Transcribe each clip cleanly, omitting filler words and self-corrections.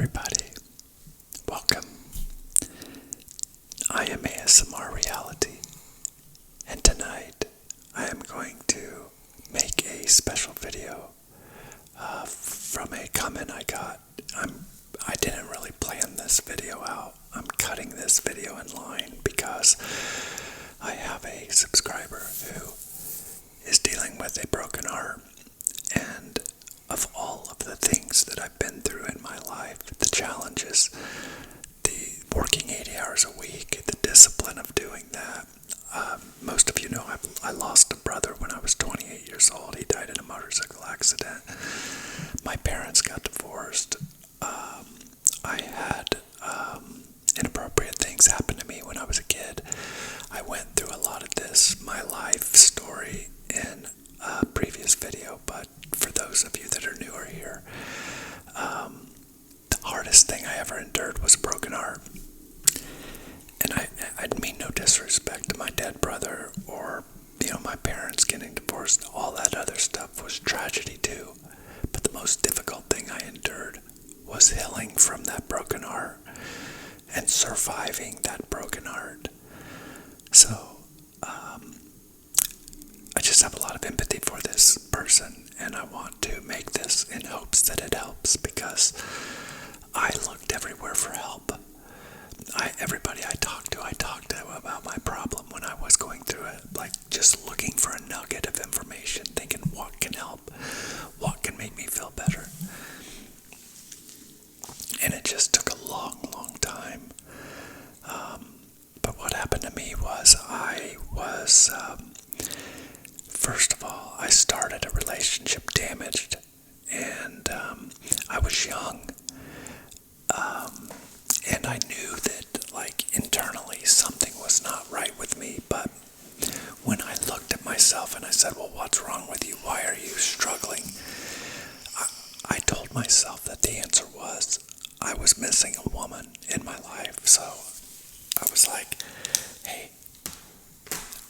everybody. Welcome. I am ASMR Reality, and tonight I am going to make a special video from a comment I got. I didn't really plan this video out. I'm cutting this video in line because I have a subscriber who is dealing with a broken heart, and of all of the things that I've been through in my life, the challenges, the working 80 hours a week, the discipline of doing that. Most of you know I lost a brother when I was 28 years old. He died in a motorcycle accident. My parents got divorced. I had inappropriate things happen to me when I was a kid. I went through a lot of this, my life story, in a previous video, but for those of you that are newer here, the hardest thing I ever endured was a broken heart. And I mean no disrespect to my dead brother or, my parents getting divorced. All that other stuff was tragedy too. But the most difficult thing I endured was healing from that broken heart and surviving that broken heart. So, I just have a lot of empathy for this person, and I want to make this in hopes that it helps, because I looked everywhere for help. Everybody I talked to about my problem when I was going through it, like just looking for a nugget of information, thinking what can help, what can make me feel better. And it just took a long, long time. But what happened to me was first of all, I started a relationship damaged, and I was young, and I knew that, internally something was not right with me. But when I looked at myself and I said, well, what's wrong with you? Why are you struggling? I told myself that the answer was I was missing a woman in my life. So I was like, hey,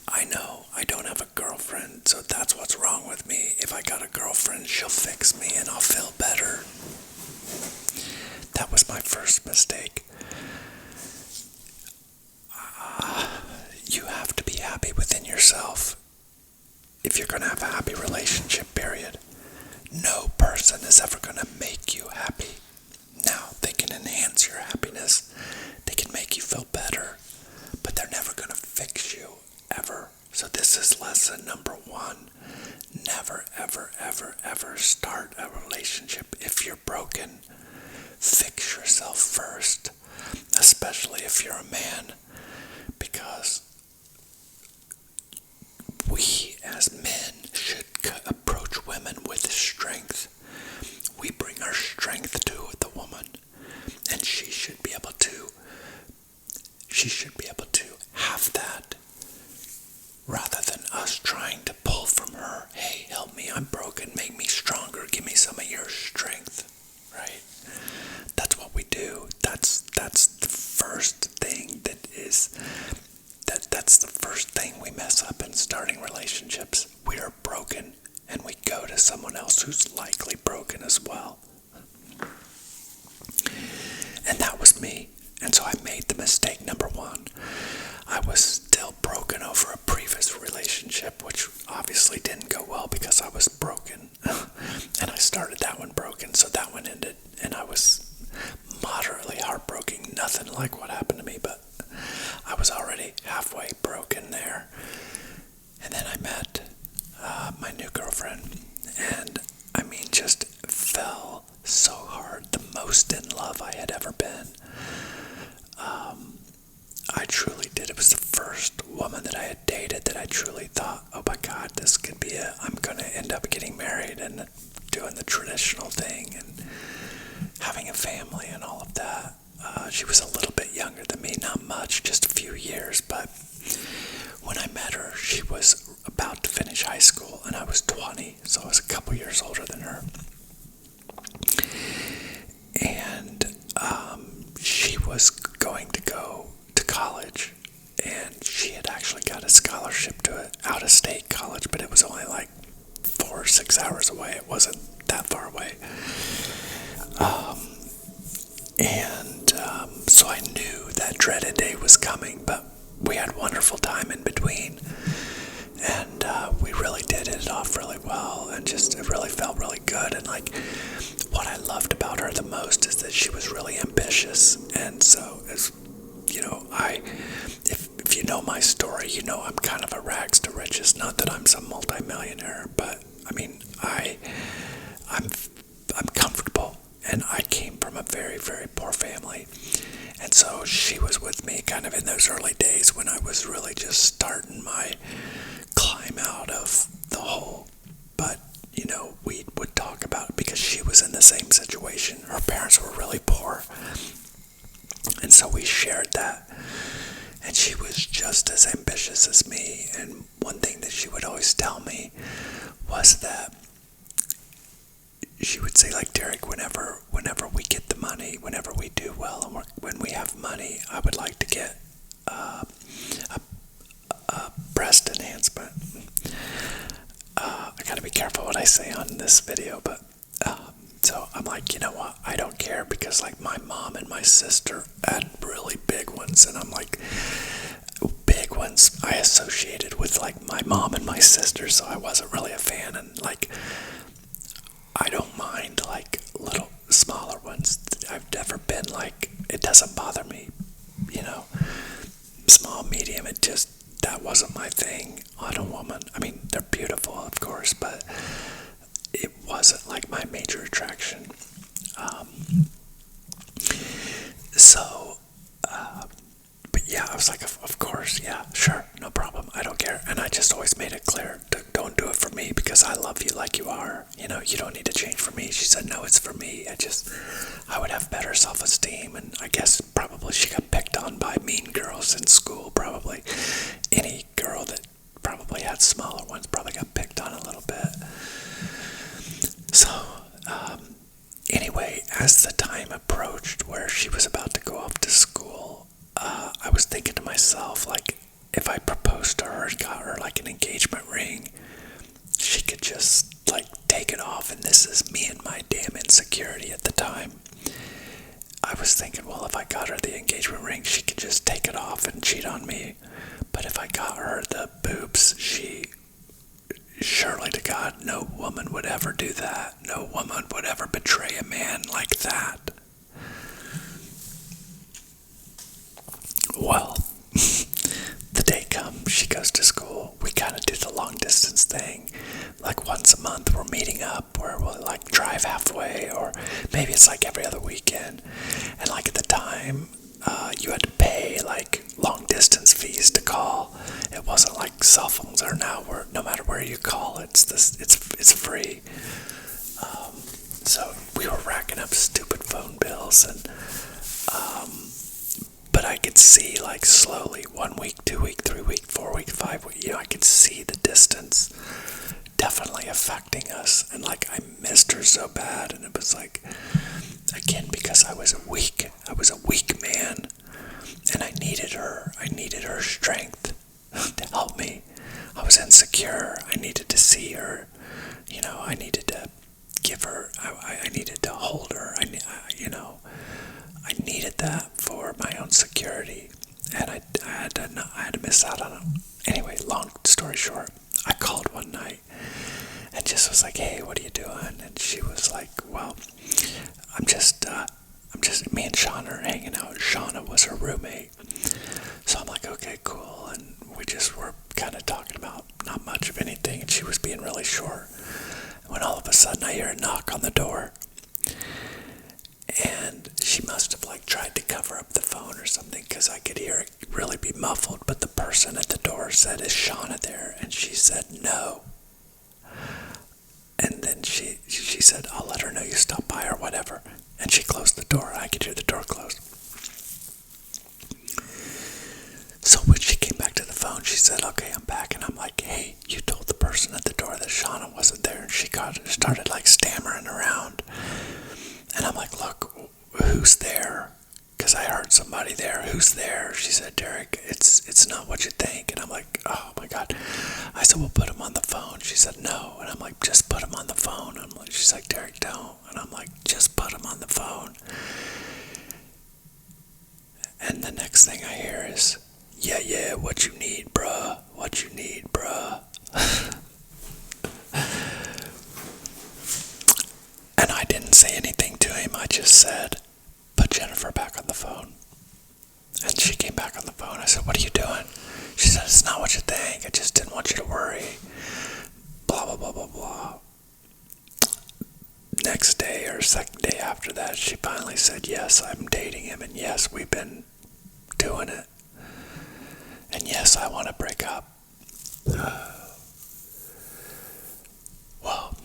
I know I don't have a girlfriend, so that's what's wrong with me. If I got a girlfriend, she'll fix me and I'll feel better. That was my first mistake. You have to be happy within yourself if you're going to have a happy relationship, period. No person is ever going to make you happy. Now, they can enhance your happiness. They can make you feel better, but they're never going to fix you, ever. So this is lesson number one. Never, ever, ever, ever start a relationship if you're broken. Fix yourself first, especially if you're a man, because we as men should approach women with strength. We bring our strength to the woman, and she should be able to have that, rather than us trying to pull from her. Hey, help me, I'm broken, make me stronger, give me some of your strength, right? That's what we do. That's the first thing that's the first thing we mess up in starting relationships. We are broken, and we go to someone else who's likely broken as well. And that was me. And so I made the mistake number one. I was still broken over a previous relationship, which obviously didn't go well because I was broken. And I started that one broken, so that one ended, and I was moderately heartbroken. Nothing like what happened to me, but I was already halfway broken there. And then I met my new girlfriend, and just fell so hard. The most in love I had ever been. I truly did. It was the first woman that I had dated that I truly thought, oh my God, this could be it. I'm going to end up getting married and doing the traditional thing and having a family and all of that. She was a little bit younger than me, not much, just a few years, but when I met her, she was about to finish high school, and I was 20, so I was a couple years older than her. And she was going to go to college, and she had actually got a scholarship to an out-of-state college, but it was only like 4 or 6 hours away. It wasn't that far away. coming, but we had a wonderful time in between. And we really did hit it off really well, and just it really felt really good. And like, what I loved about her the most is that she was really ambitious. And so, as you know, if you know my story, you know I'm kind of a rags to riches. Not that I'm some multimillionaire, but I mean, I'm comfortable, and I came from a very, very poor family. And so she was with me kind of in those early days when I was really just starting my climb out of the hole. But, you know, we would talk about it because she was in the same situation. Her parents were really poor. And so we shared that. And she was just as ambitious as me. And one thing that she would always tell me was that she would say, like, Derek, whenever we get the money, whenever we do well, and when we have money, I would like to get a breast enhancement. I gotta be careful what I say on this video, but so I'm like, you know what? I don't care, because like my mom and my sister had really big ones, and I'm like, big ones I associated with like my mom and my sister, so I wasn't really a fan. And like, I don't mind like little smaller ones. I've never been like, it doesn't bother me, you know, small, medium, that wasn't my thing on a woman. I mean, they're beautiful, of course, but it wasn't like my major attraction. But yeah, I was like, of course, yeah, sure, no problem, I don't care. And I just always made it clear, don't do it for me, because I love you like you are. You know, you don't need to change for me. She said, no, it's for me. I would have better self-esteem. And I guess probably she got picked on by mean girls in school, probably. Any girl that probably had smaller ones probably got picked on a little bit. So, anyway, as the time approached where she was about to go off to school, I was thinking to myself, like, if I proposed to her and got her like an engagement ring, she could just like take it off. And this is me and my damn insecurity at the time. I was thinking, well, if I got her the engagement ring, she could just take it off and cheat on me. But if I got her the boobs, surely to God, no woman would ever do that. No woman would ever betray a man like that. Well, the day comes, she goes to school. We kind of do the long distance thing. Like once a month we're meeting up, where we'll like drive halfway, or maybe it's like every other weekend. And like at the time, you had to pay like long distance fees to call. It wasn't like cell phones are now, where no matter where you call, it's free. So we were racking up stupid phone bills, and but I could see like slowly, 1 week, 2 week, 3 week, 4 week, 5 week, you know, I could see the distance definitely affecting us. And like, I missed her so bad, and it was like, again, because I was a weak man, and I needed her strength to help me. I was insecure. I needed to see her, you know, I needed to give her, I needed to hold her, I needed that for my own security, and I had to miss out on it. Anyway, long story short, I called one night and just was like, hey, what are you doing? And she was like, well, I'm just me and Shauna are hanging out. Shauna was her roommate. So I'm like, okay, cool. And we just were kind of talking about not much of anything, and she was being really short. When all of a sudden I hear a knock on the door. And she must have like tried to cover up the phone or something, because I could hear it really be muffled. But the person at the door said, is Shauna there? And she said, no. And then she said, I'll let her know you stopped by or whatever. And she closed the door. I could hear the door close. So when she came back to the phone, she said, okay, I'm back. And I'm like, hey, you told the person at the door that Shauna wasn't there. And she started like stammering around. And I'm like, look, who's there? Because I heard somebody there. Who's there? She said, Derek, it's not what you think. And I'm like, oh my God. I said, well, put him on the phone. She said, no. And I'm like, just put him on the phone. She's like, Derek, don't. And I'm like, just put him on the phone. And the next thing I hear is, yeah, what you need, bruh? What you need, bruh? And I didn't say anything to him. I just said, put Jennifer back on the phone. And she came back on the phone. I said, what are you doing? She said, it's not what you think. I just didn't want you to worry. Blah, blah, blah, blah, blah. Next day or second day after that, she finally said, yes, I'm dating him. And yes, we've been doing it. And yes, I want to break up. Well,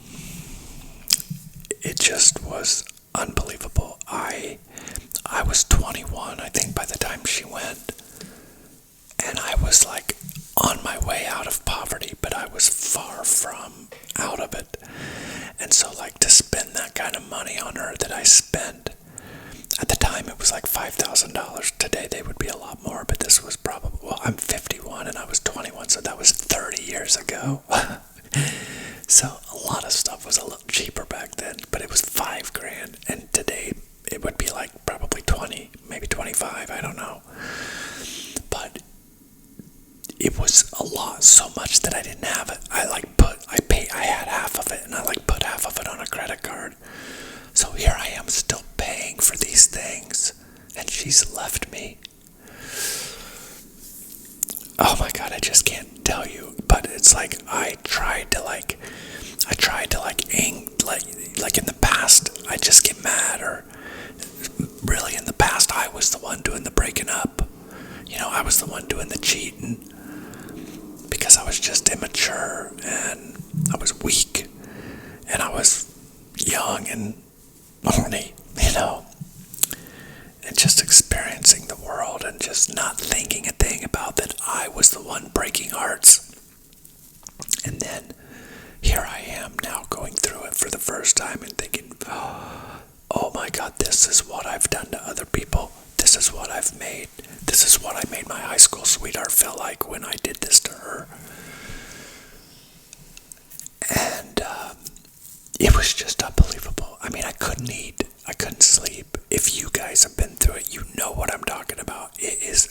it just was unbelievable. I was 21, I think, by the time she went. And I was like on my way out of poverty, but I was far from out of it. And so like to spend that kind of money on her that I spent, at the time it was like $5,000. Today they would be a lot more, but this was probably, well, I'm 51 and I was 21, so that was 30 years ago. So a lot of stuff was a little cheaper back then, but it was $5,000, and today it would be like probably 20, maybe 25, I don't know. But it was a lot, so much that I didn't have it. I had half of it, and I like put half of it on a credit card. So here I am still paying for these things, and she's left me. Oh my God, I just can't tell you. But it's like I tried to in the past I just get mad, or really in the past I was the one doing the breaking up. You know, I was the one doing the cheating because I was just immature and I was weak and I was young and horny, you know, and just experiencing the world and just not thinking a thing about that I was the one breaking hearts. And then here I am now going through it for the first time and thinking, oh my God, this is what I've done to other people. This is what I've made. This is what I made my high school sweetheart feel like when I did this to her. And it was just unbelievable. I mean, I couldn't eat. I couldn't sleep. If you guys have been through it, you know what I'm talking about. It is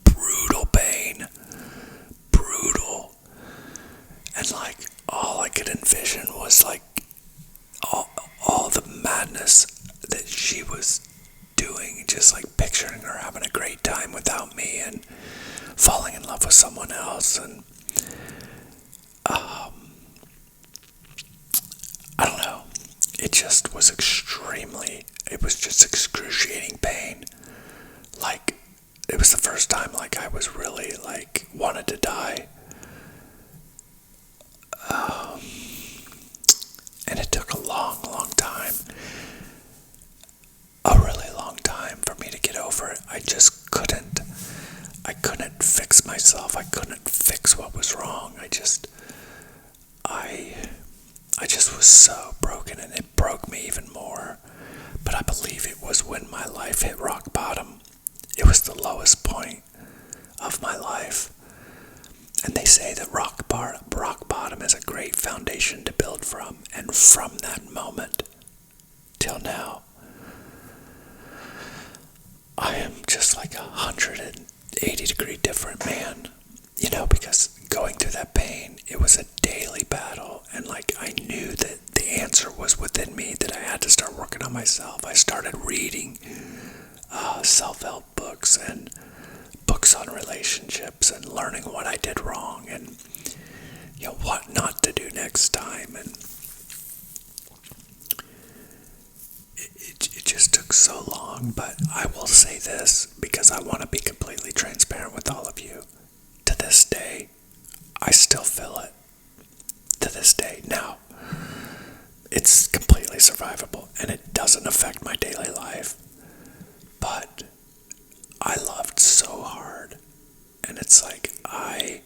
brutal pain. Brutal. And like, all I could envision was like all the madness that she was doing, just like picturing her having a great time without me and falling in love with someone else. And I don't know, it just was it was just excruciating pain. Like, it was the first time like I was really like wanted to die. And it took a long, long time, a really long time for me to get over it. I couldn't fix myself. I couldn't fix what was wrong. I just was so broken, and it broke me even more. But I believe it was when my life hit rock bottom. It was the lowest point of my life. And they say that rock bottom is a great foundation to build from. And from that moment till now, I am just like 180-degree different man. You know, because going through that pain, it was a daily battle. And like, I knew that the answer was within me, that I had to start working on myself. I started reading self-help books and books on relationships and learning what I did wrong and, you know, what not to do next time. And it just took so long. But I will say this, because I want to be completely transparent with all of you. To this day, I still feel it. To this day. Now, it's completely survivable and it doesn't affect my daily life. But I loved so hard, and it's like I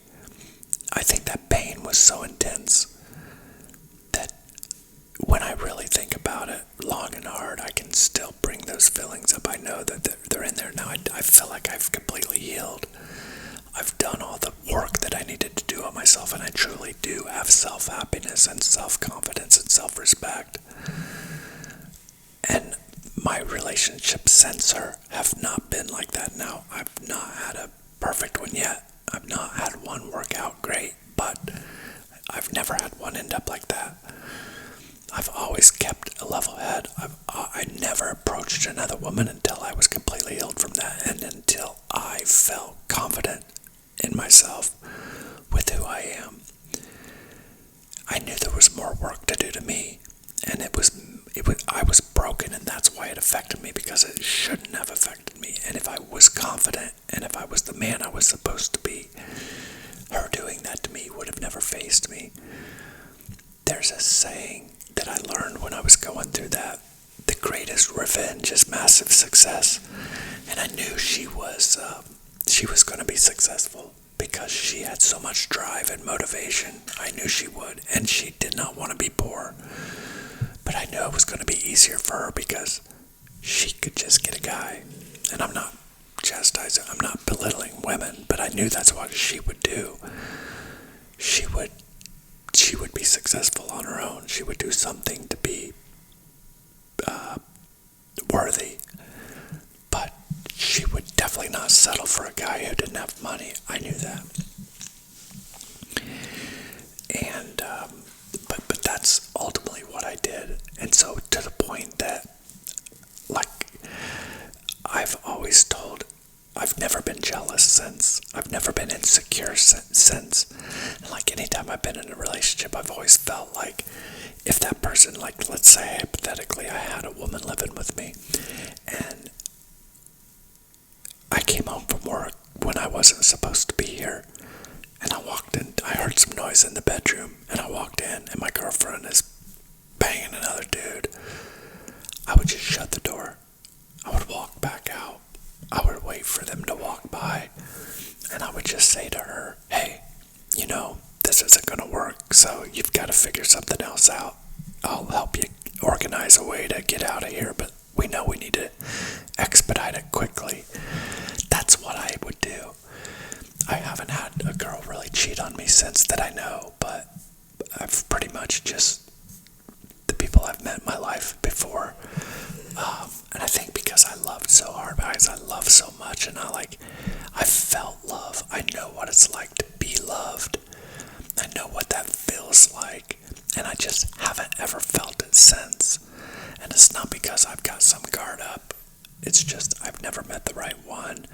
think that pain was so intense that when I really think about it long and hard, I can still bring those feelings up. I know that they're in there now. I feel like I've completely healed. I've done all the work that I needed to do on myself, and I truly do have self-happiness and self-confidence and self-respect. And my relationships since her have not been like that now. I've not had a perfect one yet. I've not had one work out great, but I've never had one end up like that. I've always kept a level head. I never approached another woman until I was completely healed from that, and until I felt confident in myself with who I am. I knew there was more work to do to me, and I was broken, and that's why it affected me, because it shouldn't have affected me. And if I was confident, and if I was the man I was supposed to be, her doing that to me would have never faced me. There's a saying that I learned when I was going through that: the greatest revenge is massive success. And I knew she was going to be successful because she had so much drive and motivation. I knew she would, and she did not want to be poor. But I knew it was going to be easier for her because she could just get a guy. And I'm not chastising, I'm not belittling women, but I knew that's what she would do. She would be successful on her own. She would do something to be worthy. But she would definitely not settle for a guy who didn't have money. I knew that. And but that's ultimately what I did. And so, to the point that, like, I've always told, I've never been jealous since. I've never been insecure since. And like, anytime I've been in a relationship, I've always felt like if that person, like, let's say hypothetically, I had a woman living with me, and I came home from work when I wasn't supposed to be here, and I walked in, I heard some noise in the bedroom, and I walked in, and my girlfriend is banging another dude. I would just shut the door. I would walk back out. I would wait for them to walk by, and I would just say to her, hey, this isn't going to work, so you've got to figure something else out. I'll help you organize a way to get out of here, but we know we need to expedite it quickly. That's what I would do. I haven't had a girl really cheat on me since that I know, but I've pretty much just, the people I've met in my life before, and I think because I loved so hard, because I love so much, and I felt love. I know what it's like to be loved. I know what that feels like, and I just haven't ever felt it since. And it's not because I've got some guard up. It's just I've never met the right one.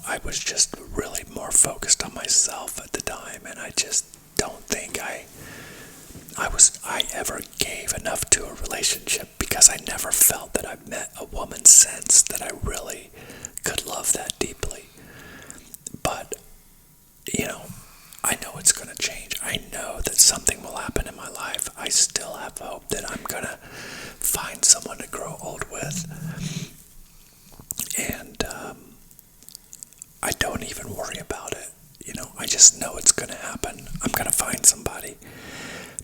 I was just really more focused on myself at the time, and I just don't think I ever gave enough to a relationship, because I never felt that I've met a woman since that I really could love that deeply. But, I know it's going to change. I know that something will happen in my life. I still have hope that I'm going to find someone to grow old with. And I don't even worry about it. I just know it's going to happen. I'm going to find somebody.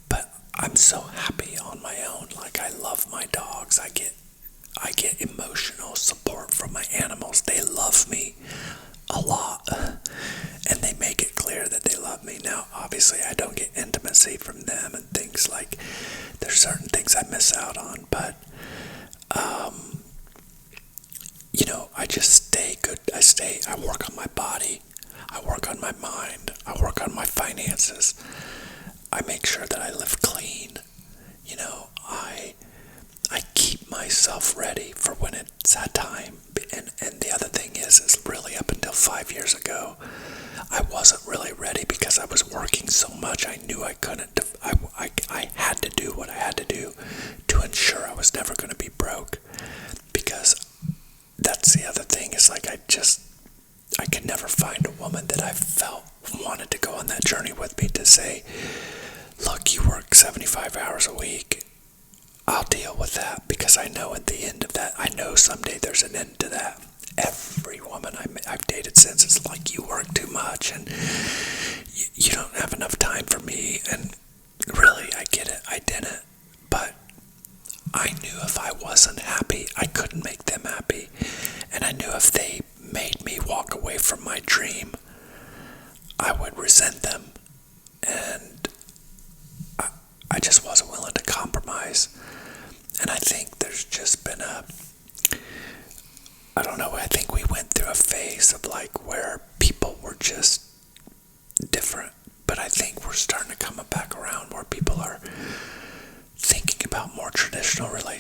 But I'm so happy on my own. Like, I love my dogs. I get emotional support from my animals. They love me a lot, and they make it clear that they love me. Now, obviously, I don't get intimacy from them and things like, there's certain things I miss out on, but I just stay good. I work on my body, I work on my mind, I work on my finances, I make sure that I live clean. I keep myself ready for when it's that time. And the other thing is really up until 5 years ago, I wasn't really ready because I was working so much. I knew I couldn't. I had to do what I had to do to ensure I was never going to be broke. Because that's the other thing, is like I could never find a woman that I felt wanted to go on that journey with me to say, look, you work 75 hours a week. I'll deal with that, because I know at the end of that, I know someday there's an end to that. Every woman I've dated since is like, you work too much and you don't have enough time for me. And really, I get it. I didn't. But I knew if I wasn't happy, I couldn't make them happy. And I knew if they made me walk away from my dream, I would resent them. And I just wasn't willing to compromise. And I think there's just been I don't know, I think we went through a phase of like where people were just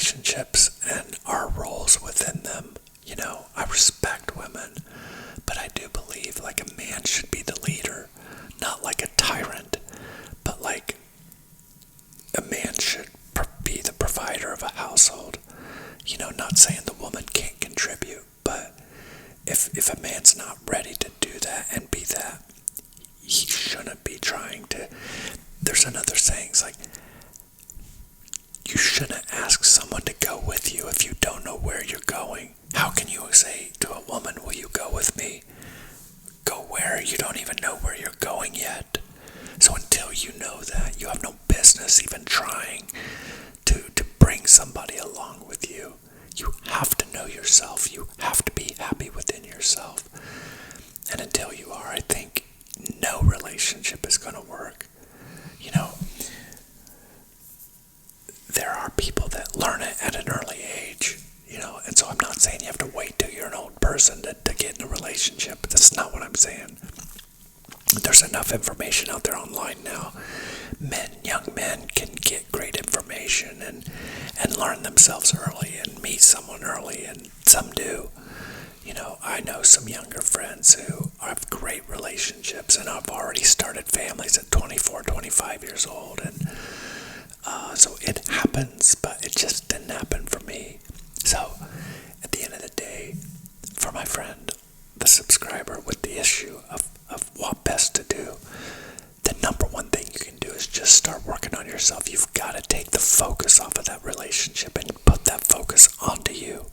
relationships and our roles within them. I respect women, but I do believe like a man should be the leader, not like a tyrant, but like a man should be the provider of a household. Not saying the woman can't contribute, but if a man's not ready to do that and be that, he shouldn't be trying to. There's another saying, it's like, you shouldn't ask someone to go with you if you don't know where you're going. How can you say to a woman, will you go with me? Go where? You don't even know where you're going yet. So until you know that, you have no business even trying to bring somebody along with you. You have to know yourself. You have to be happy within yourself. And until you are, I think no relationship is going to work. There are people that learn it at an early age, and so I'm not saying you have to wait till you're an old person to get in a relationship. That's not what I'm saying. There's enough information out there online now. Young men can get great information and learn themselves early and meet someone early, and some do. I know some younger friends who have great relationships and have already started families at 24, 25 years old, and so it happens, but it just didn't happen for me. So at the end of the day, for my friend, the subscriber with the issue of what best to do, the number one thing you can do is just start working on yourself. You've got to take the focus off of that relationship and put that focus onto you.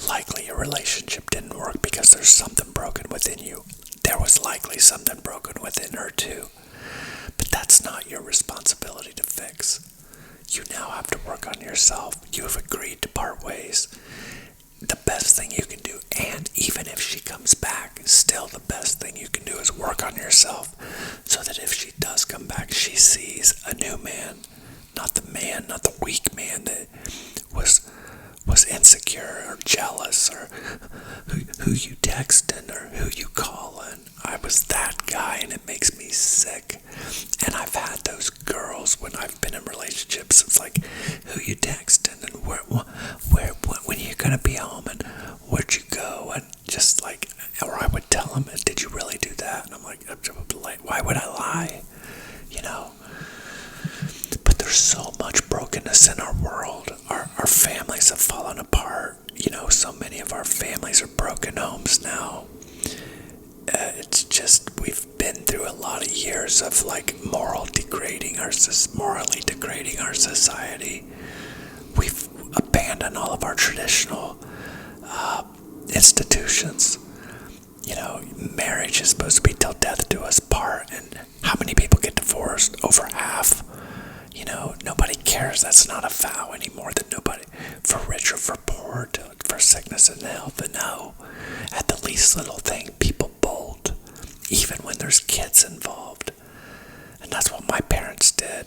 Likely your relationship didn't work because there's something broken within you. There was likely something broken within her too. But that's not your responsibility to fix. You now have to work on yourself. You have agreed to part ways. The best thing you can do, and even if she comes back, still the best thing you can do is work on yourself, so that if she does come back, she sees a new man, not the weak man that was insecure or jealous, or who you texting or who you calling. I was that guy, and it makes me sick. And I've had those girls when I've been in relationships. It's like, who you texting, and where when are you gonna be home, and where'd you go, and just like, or I would tell them, did you really do that? And I'm like, why would I lie? But there's so much brokenness in our world. Our families have fallen apart. So many of our families are broken homes now. It's just, we've been through a lot of years of like morally degrading our society. We've abandoned all of our traditional institutions. Marriage is supposed to be till death do us part, and how many people get divorced? Over half. Nobody cares. That's not a vow anymore. That nobody, for rich or for poor, for sickness and health. And no, at the least little thing, people bolt, even when there's kids involved. And that's what my parents did.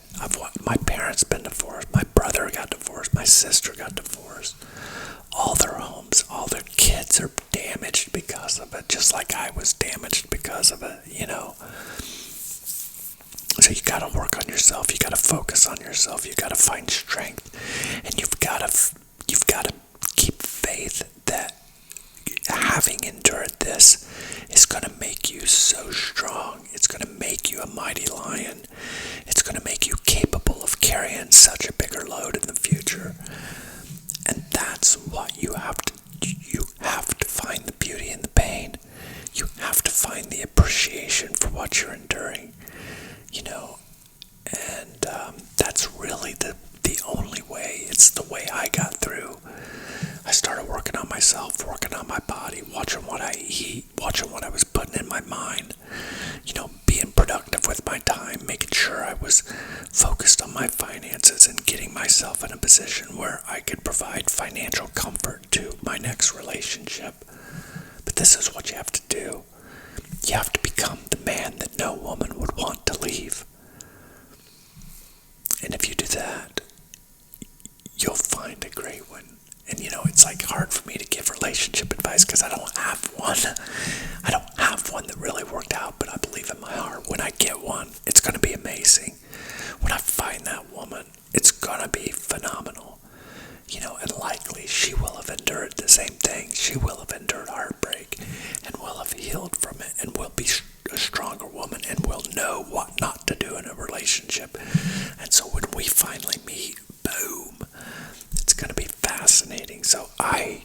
My parents been divorced. My brother got divorced. My sister got divorced. All their homes, all their kids are damaged because of it, just like I was damaged because of it. So you gotta work on yourself. You gotta focus on yourself. You gotta find strength, and you've gotta keep faith that having endured this is gonna make you so strong. It's gonna make you a mighty lion. It's gonna make you capable of carrying such a bigger load in the future. And that's what you have to. You have to find the beauty in the pain. You have to find the appreciation for what you're enduring. And that's really the only way. It's the way I got through. I started working on myself, working on my body, watching what I eat, watching what I was putting in my mind, being productive with my time, making sure I was focused on my finances and getting myself in a position where I could provide financial comfort to my next relationship. But this is what you have to do. You have to become the man that no woman would want to leave. And if you do that, you'll find a great one. And it's like hard for me to give relationship advice because I don't have one. I don't have one that really worked out, but I believe in my heart when I get one, it's going to be amazing. When I find that woman, it's going to be phenomenal. know what not to do in a relationship. And so when we finally meet, boom, it's going to be fascinating. So I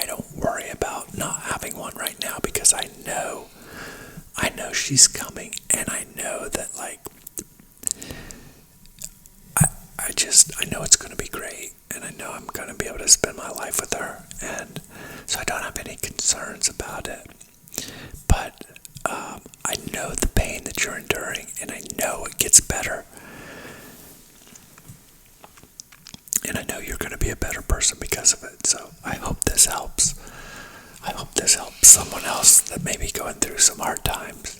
don't worry about not having one right now, because I know she's coming, and I know that, like, I know it's going to be great, and I know I'm going to be able to spend my life with her, and so I don't have any concerns about it. But I know the pain that you're enduring, and I know it gets better, and I know you're going to be a better person because of it. So I hope this helps. I hope this helps someone else that may be going through some hard times.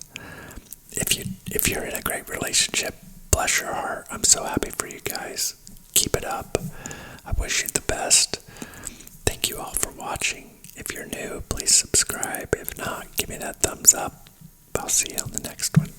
If you're in a great relationship, bless your heart. I'm so happy for you guys. Keep it up. I wish you the best. Thank you all for watching. If you're new, please subscribe. If not, give me that thumbs up. I'll see you on the next one.